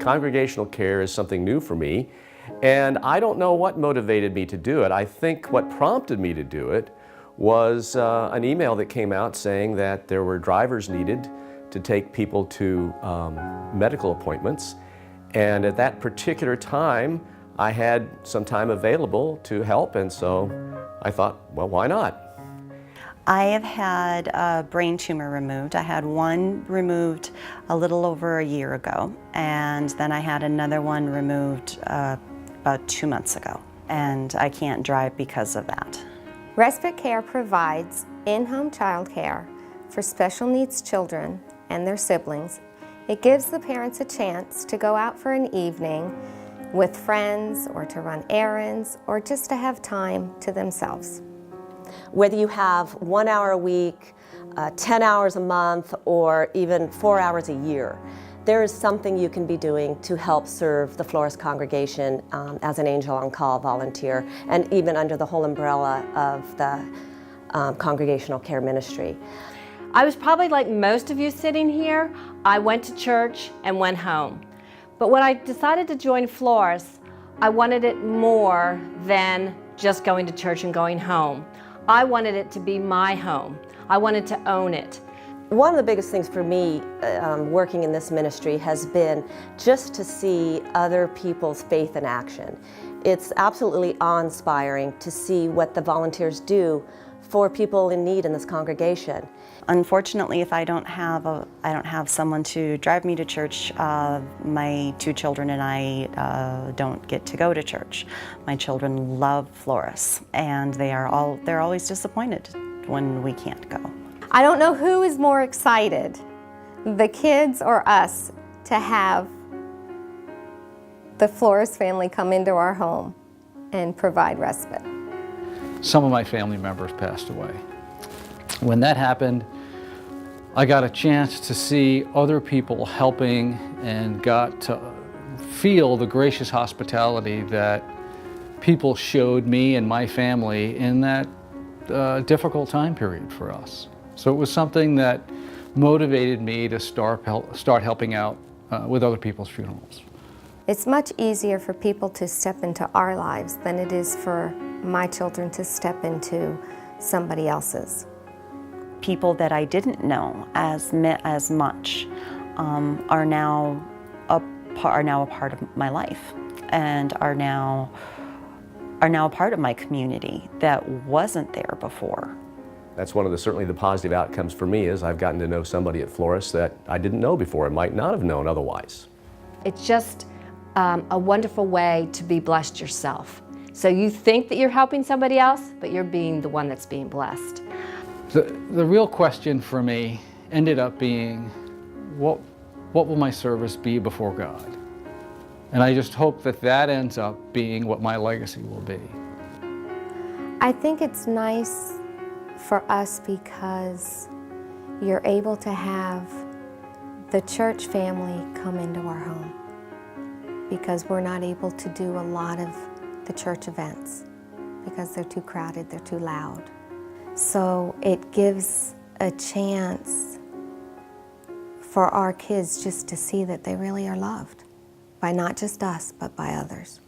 Congregational care is something new for me, and I don't know what motivated me to do it. I think what prompted me to do it was an email that came out saying that there were drivers needed to take people to medical appointments, and at that particular time I had some time available to help, and so I thought, well, why not? I have had a brain tumor removed. I had one removed a little over a year ago, and then I had another one removed about 2 months ago, and I can't drive because of that. Respite Care provides in-home child care for special needs children and their siblings. It gives the parents a chance to go out for an evening with friends, or to run errands, or just to have time to themselves. Whether you have 1 hour a week, 10 hours a month, or even 4 hours a year, there is something you can be doing to help serve the Flores congregation as an Angel on Call volunteer, and even under the whole umbrella of the Congregational Care ministry. I was probably like most of you sitting here. I went to church and went home. But when I decided to join Flores, I wanted it more than just going to church and going home. I wanted it to be my home. I wanted to own it. One of the biggest things for me working in this ministry has been just to see other people's faith in action. It's absolutely awe-inspiring to see what the volunteers do for people in need in this congregation. Unfortunately, if I don't have someone to drive me to church, my 2 children and I don't get to go to church. My children love Flores, and they're always disappointed when we can't go. I don't know who is more excited, the kids or us, to have the Flores family come into our home and provide respite. Some of my family members passed away. When that happened, I got a chance to see other people helping and got to feel the gracious hospitality that people showed me and my family in that difficult time period for us. So it was something that motivated me to start helping out with other people's funerals. It's much easier for people to step into our lives than it is for my children to step into somebody else's. People that I didn't know as much are now a part of my life, and are now a part of my community that wasn't there before. That's one of certainly the positive outcomes for me, is I've gotten to know somebody at Flores that I didn't know before and might not have known otherwise. It's just a wonderful way to be blessed yourself. So you think that you're helping somebody else, but you're being the one that's being blessed. The real question for me ended up being, what will my service be before God? And I just hope that that ends up being what my legacy will be. I think it's nice for us because you're able to have the church family come into our home, because we're not able to do a lot of the church events because they're too crowded, they're too loud. So it gives a chance for our kids just to see that they really are loved by not just us, but by others.